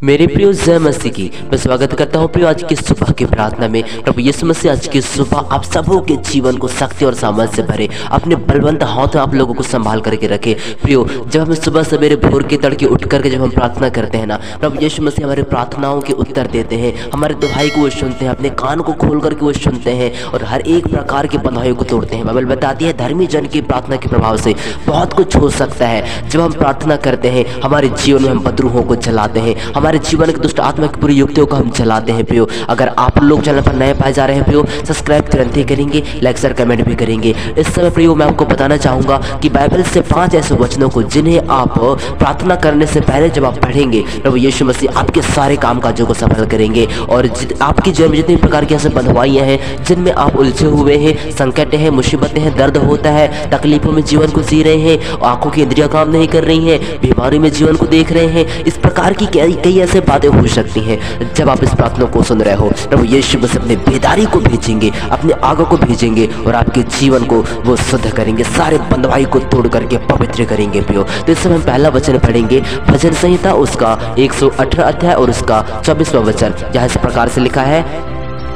मेरे प्रियो जय मसीह की मैं स्वागत करता हूँ प्रियो आज की सुबह की प्रार्थना में। प्रभु यीशु मसीह आज की सुबह आप सबों के जीवन को शक्ति और सामर्थ से भरे, अपने बलवंत हाथ में आप लोगों को संभाल करके रखे। प्रियो जब हम सुबह सवेरे भोर के तड़के उठ करके जब हम प्रार्थना करते हैं ना, प्रभु यीशु मसीह हमारे प्रार्थनाओं के उत्तर देते हैं, हमारे दुहाई को वो सुनते हैं, अपने कान को खोल करके वो सुनते हैं और हर एक प्रकार के बंधाइयों को तोड़ते हैं। बाइबल बताती है धर्मी जन की प्रार्थना के प्रभाव से बहुत कुछ हो सकता है। जब हम प्रार्थना करते हैं हमारे जीवन में हम बद्रूहों को जलाते हैं, हमारे जीवन के दुष्ट आत्मा की पूरी युक्तियों को हम जलाते हैं। प्रियो अगर आप लोग चैनल पर नए पाए जा रहे हैं प्रियो, सब्सक्राइब तुरंत ही करेंगे, लाइक शेयर कमेंट भी करेंगे। इस समय प्रियो मैं आपको बताना चाहूंगा कि बाइबल से 5 ऐसे वचनों को जिन्हें आप प्रार्थना करने से पहले जब आप पढ़ेंगे, प्रभु यीशु मसीह आपके सारे कामकाजों को सफल करेंगे और आपकी जीवन में जितनी प्रकार की ऐसे बंधुआइयां हैं जिनमें आप उलझे हुए हैं, संकट हैं, मुसीबतें हैं, दर्द होता है, तकलीफों में जीवन को जी रहे हैं, आंखों की इंद्रियां काम नहीं कर रही हैं, बीमारी में जीवन को देख रहे हैं, इस प्रकार की कई ऐसे बातें हो सकती हैं। जब आप इस प्रार्थना को सुन रहे हो, प्रभु यीशु मसीह अपने बेदारी को भेजेंगे, अपने आगों को भेजेंगे और आपके जीवन को वो शुद्ध करेंगे, सारे बंधुआई को तोड़ करके पवित्र करेंगे। प्रियो तो इस समय हम पहला वचन पढ़ेंगे भजन संहिता उसका 118 अध्याय और उसका 24वां वचन, जहाँ इस प्रकार से लिखा है,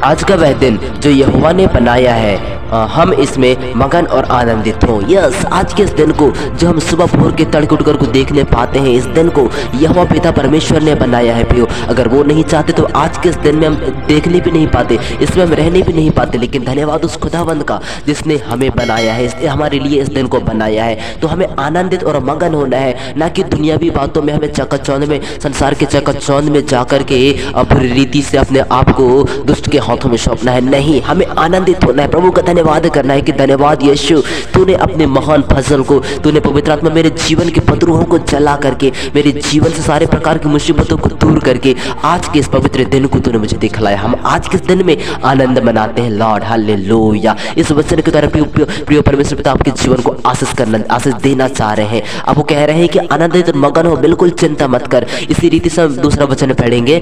आज का वह दिन जो यहोवा ने बनाया है, हम इसमें मगन और आनंदित हों। यस, आज के इस दिन को जो हम सुबह भोर के तड़के उठकर को देखने पाते हैं, इस दिन को यहोवा पिता परमेश्वर ने बनाया है। प्रियो अगर वो नहीं चाहते तो आज के इस दिन में हम देखने भी नहीं पाते, इसमें हम रहने भी नहीं पाते। लेकिन धन्यवाद उस खुदावंद का जिसने हमें बनाया है, इसने हमारे लिए इस दिन को बनाया है। तो हमें आनंदित और मगन होना है, ना कि दुनियावी बातों में हमें चकाचौंध में, संसार के चकाचौंध में जाकर के बुरी रीति से अपने आप को दुष्ट के हाथों में सौंपना है। नहीं, हमें आनंदित होना है, प्रभु का धन्यवाद करना है कि धन्यवाद यीशु, तूने अपने महान फजल को, तूने पवित्र आत्मा मेरे जीवन के बद्रूहों को जला करके, मेरे जीवन से सारे प्रकार की मुसीबतों को दूर करके आज के इस पवित्र दिन को तूने मुझे दिखलाया। हम आज के इस दिन में आनंद मनाते हैं। Lord hallelujah. इस वचन के द्वारा प्रिय परमेश्वर पिता आपके जीवन को आशीष देना चाह रहे हैं। अब वो कह रहे हैं कि आनंदित और मगन हो, बिल्कुल चिंता मत कर। इसी रीति से हम दूसरा वचन पढ़ेंगे,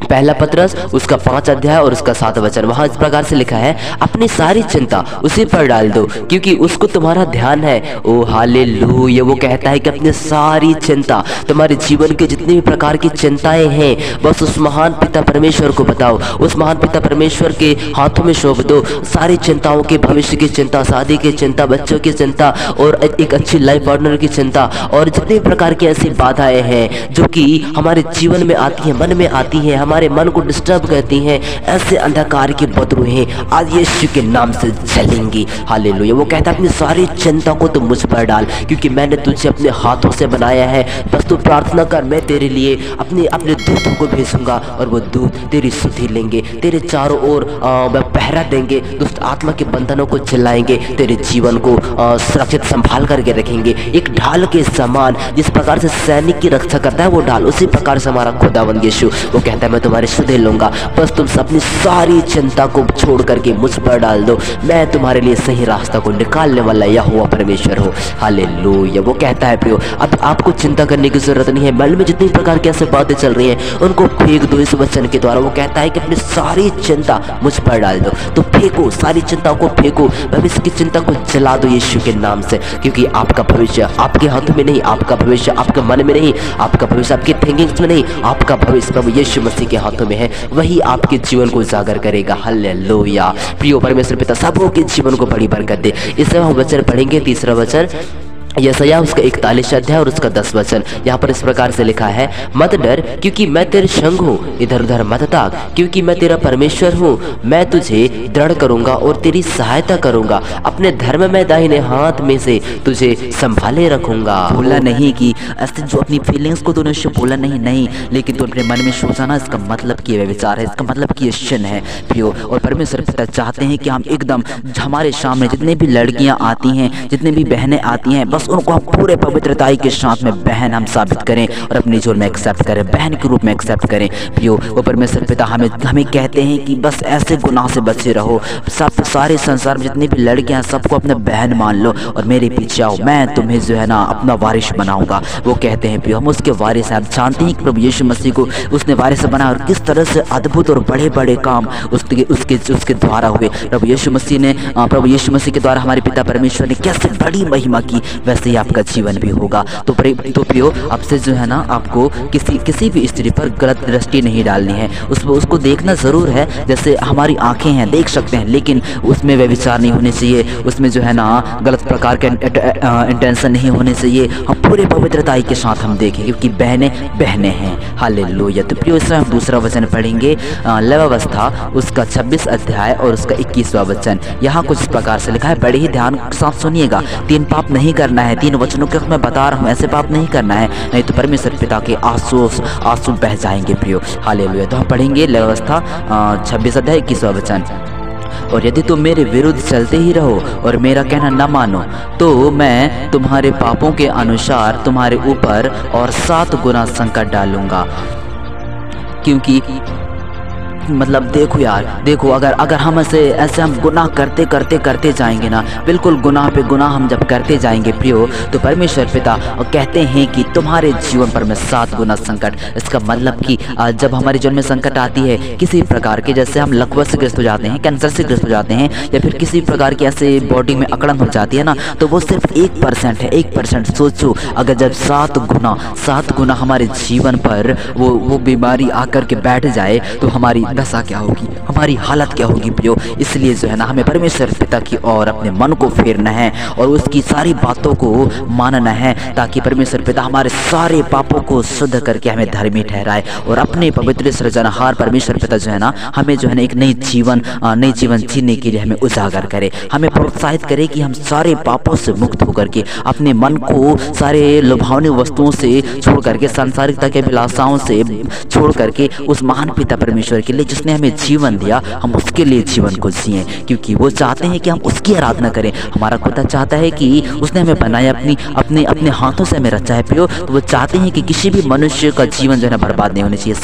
पहला पत्रस उसका 5 अध्याय और उसका 7 वचन। वहां इस प्रकार से लिखा है, अपनी सारी चिंता उसी पर डाल दो क्योंकि उसको तुम्हारा ध्यान है। ओ हालेलुया। वो कहता है कि अपनी सारी चिंता, तुम्हारे जीवन के जितनी भी प्रकार की चिंताएं हैं, बस उस महान पिता परमेश्वर को बताओ, उस महान पिता परमेश्वर के हाथों में सौंप दो। सारी चिंताओं के, भविष्य की चिंता, शादी की चिंता, बच्चों की चिंता और एक अच्छी लाइफ पार्टनर की चिंता और जितनी प्रकार की ऐसी बाधाएं हैं जो कि हमारे जीवन में आती है, मन में आती है, हमारे मन को डिस्टर्ब करती हैं, ऐसे अंधकार की बद्रूहें आज यीशु के नाम से जलेंगी। हालेलुया। वो कहता है अपनी सारी चिंता को तुम मुझ पर डाल क्योंकि मैंने तुझे अपने हाथों से बनाया है। बस तू प्रार्थना कर, मैं तेरे लिए अपने दूतों को भेजूंगा और वो दूत तेरी सुधि लेंगे, तेरे चारों ओर पहरा देंगे, दुष्ट आत्मा के बंधनों को जलाएंगे, तेरे जीवन को सुरक्षित संभाल करके रखेंगे। एक ढाल के समान, जिस प्रकार से सैनिक की रक्षा करता है वो ढाल, उसी प्रकार से हमारा खुदावंद यीशु वो कहता है मैं तुम्हारे सुधे लूंगा। बस तुम अपनी सारी चिंता को छोड़ करके मुझ पर डाल दो, मैं तुम्हारे लिए सही रास्ता को निकालने वाला यहोवा परमेश्वर हो। हालेलुया। वो कहता है प्रियो अब आपको चिंता करने की जरूरत नहीं है। मन में जितनी प्रकार की ऐसी बातें चल रही हैं उनको फेंक दो इस वचन के द्वारा। वो कहता है कि अपनी सारी चिंता मुझ पर डाल दो। तो फेंको, सारी चिंता को फेंको, भविष्य की चिंता को जला दो यीशु के नाम से, क्योंकि आपका भविष्य आपके हाथों में नहीं, आपका भविष्य आपके मन में नहीं, आपका भविष्य आपके थिंकिंग्स में नहीं, आपका भविष्य प्रभु यीशु मसीह के हाथों में है। वही आपके जीवन को उजागर करेगा। हालेलुया। प्रिय परमेश्वर पिता सबों के जीवन को बड़ी बरकत दे। इसमें हम वचन पढ़ेंगे, तीसरा वचन यशायाह उसका 41 अध्याय और उसका 10 वचन। यहाँ पर इस प्रकार से लिखा है, मत डर क्योंकि मैं तेरे संग हूँ, इधर उधर मत ताक क्योंकि मैं तेरा परमेश्वर हूँ। मैं तुझे दृढ़ करूंगा और तेरी सहायता करूंगा, अपने धर्म में दाहिने हाथ में से तुझे संभाले रखूंगा। बोला नहीं कि ऐसे जो अपनी फीलिंग्स को तूने उससे बोला नहीं, लेकिन तू अपने मन में सोचा, इसका मतलब कि ये विचार है, इसका मतलब कि ये क्षण है प्रियो। और परमेश्वर पिता चाहते हैं कि हम एकदम हमारे सामने जितने भी लड़कियां आती हैं, जितने भी बहनें आती हैं, बस उनको हम पूरे पवित्रताई के साथ में बहन हम साबित करें और अपने जोर में एक्सेप्ट करें, बहन के रूप में एक्सेप्ट करें। प्रियो वो परमेश्वर पिता हमें कहते हैं कि बस ऐसे गुनाह से बचे रहो। सब सारे संसार में जितनी भी लड़कियां हैं सबको अपने बहन मान लो और मेरे पीछे आओ, मैं तुम्हें जो है ना अपना वारिस बनाऊंगा। वो कहते हैं प्रियो हम उसके वारिस हैं। आप जानते हैं कि प्रभु यीशु मसीह को उसने वारिस बनाया और किस तरह से अद्भुत और बड़े बड़े काम उसके द्वारा हुए। प्रभु यीशु मसीह के द्वारा हमारे पिता परमेश्वर ने कैसे बड़ी महिमा की, वैसे ही आपका जीवन भी होगा। तो प्रियो, आपसे जो है ना आपको किसी भी स्त्री पर गलत दृष्टि नहीं डालनी है। उसको देखना ज़रूर है, जैसे हमारी आंखें हैं देख सकते हैं, लेकिन उसमें व्यभिचार नहीं होने चाहिए, उसमें जो है ना गलत प्रकार के इंटेंशन नहीं होने चाहिए। हम पूरे पवित्रताई के साथ हम देखें, क्योंकि बहनें हैं। हालेलुया। तो प्रियो, इसमें हम दूसरा वचन पढ़ेंगे, लेवावस्था उसका 26 अध्याय और उसका 21वां वचन। यहाँ कुछ इस प्रकार से लिखा है, बड़े ही ध्यान के साथ सुनिएगा। 3 पाप नहीं करना है, 3 वचनों के मैं बता रहा हूँ, ऐसे पाप नहीं करना है, नहीं तो परमेश्वर पिता के आंसू बह जाएंगे प्रियो। हालेलुया। तो हम पढ़ेंगे लेवावस्था 26 अध्याय 21वां वचन। और यदि तुम मेरे विरुद्ध चलते ही रहो और मेरा कहना न मानो, तो मैं तुम्हारे पापों के अनुसार तुम्हारे ऊपर और 7 गुना संकट डालूंगा। क्योंकि मतलब देखो यार, देखो अगर हम ऐसे हम गुनाह करते जाएंगे ना, बिल्कुल गुनाह पे गुनाह हम जब करते जाएंगे प्रियो, तो परमेश्वर पिता कहते हैं कि तुम्हारे जीवन पर मैं 7 गुना संकट। इसका मतलब कि जब हमारे जीवन में संकट आती है किसी प्रकार के, जैसे हम लकवा से ग्रस्त हो जाते हैं, कैंसर से ग्रस्त हो जाते हैं, या फिर किसी प्रकार की ऐसे बॉडी में अकड़न हो जाती है ना, तो वो सिर्फ 1% है। 1% सोचो, अगर जब 7 गुना हमारे जीवन पर वो बीमारी आकर के बैठ जाए तो हमारी दशा क्या होगी, हमारी हालत क्या होगी प्रियो। इसलिए जो है ना हमें परमेश्वर पिता की ओर अपने मन को फेरना है और उसकी सारी बातों को मानना है, ताकि परमेश्वर पिता हमारे सारे पापों को शुद्ध करके हमें धर्मी ठहराए और अपने पवित्र सृजनहार परमेश्वर पिता जो है ना हमें जो है ना एक नई जीवन जीने के लिए हमें उजागर करे, हमें प्रोत्साहित करे कि हम सारे पापों से मुक्त होकर के अपने मन को सारे लुभावनी वस्तुओं से छोड़ करके, सांसारिकता के अभिलाषाओं से छोड़ करके उस महान पिता परमेश्वर के लिए जिसने हमें जीवन दिया, हम उसके लिए जीवन को जिए, क्योंकि वो चाहते हैं कि हम उसकी आराधना करें। हमारा खुदा चाहता है कि उसने हमें बनाया, अपने हाथों से हमें रचा है प्रियो। तो वो चाहते हैं कि किसी भी मनुष्य का जीवन जो है ना बर्बाद नहीं होना चाहिए,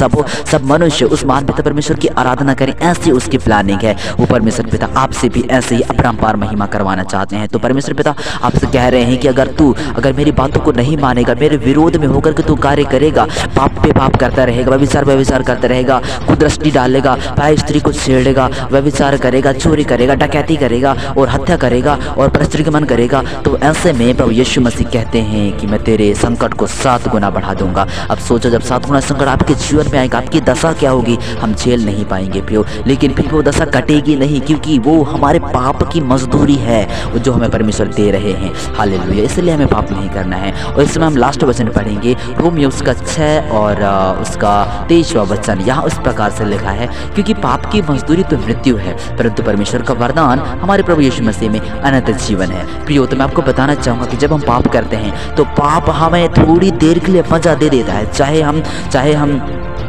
सब मनुष्य उस महान पिता परमेश्वर की आराधना करें, ऐसी उसकी प्लानिंग है। वो परमेश्वर पिता आपसे भी ऐसे ही अपरंपार महिमा करवाना चाहते हैं। तो परमेश्वर पिता आपसे कह रहे हैं कि अगर मेरी बातों को नहीं मानेगा, मेरे विरोध में होकर के तू कार्य करेगा, पाप पे पाप करता रहेगा, व्यभिचार करता रहेगा, कुदृष्टि डालेगा, भाई स्त्री को छेड़ेगा, व्यभिचार करेगा, चोरी करेगा, डकैती करेगा और हत्या करेगा और परस्त्रीगमन करेगा, तो ऐसे में प्रभु यीशु मसीह कहते हैं कि मैं तेरे संकट को 7 गुना बढ़ा दूंगा। अब सोचो, जब 7 गुना संकट आपके जीवन में आएगा, आपकी दशा क्या होगी। हम झेल नहीं पाएंगे प्रियो, लेकिन फिर वो दशा कटेगी नहीं, क्योंकि वो हमारे पाप की मजदूरी है जो हमें परमेश्वर दे रहे हैं। हालेलुया। इसलिए हमें पाप नहीं करना है। और इसमें हम लास्ट वचन पढ़ेंगे, रोमियो उसका 6 और उसका 23वां वचन। यहाँ उस प्रकार से लिखा है, क्योंकि पाप की मजदूरी तो मृत्यु है, परंतु परमेश्वर का वरदान हमारे प्रभु यीशु मसीह में अनंत जीवन है। प्रियो, तो मैं आपको बताना चाहूँगा कि जब हम पाप करते हैं तो पाप हमें थोड़ी देर के लिए मजा दे देता है, चाहे हम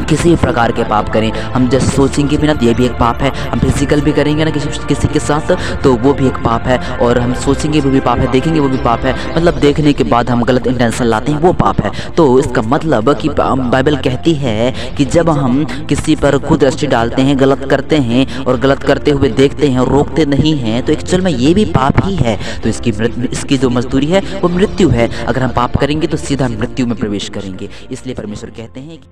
किसी प्रकार के पाप करें। हम जैसे सोचेंगे भी ना, ये भी एक पाप है। हम फिजिकल भी करेंगे ना किसी के साथ, तो वो भी एक पाप है। और हम सोचेंगे वो भी पाप है, देखेंगे वो भी पाप है, मतलब देखने के बाद हम गलत इंटेंशन लाते हैं, वो पाप है। तो इसका मतलब कि बाइबल कहती है कि जब हम किसी पर कुदृष्टि डालते हैं, गलत करते हैं और गलत करते हुए देखते हैं और रोकते नहीं हैं, तो एक्चुअल में ये भी पाप ही है। तो इसकी जो मजदूरी है वो मृत्यु है। अगर हम पाप करेंगे तो सीधा मृत्यु में प्रवेश करेंगे। इसलिए परमेश्वर कहते हैं कि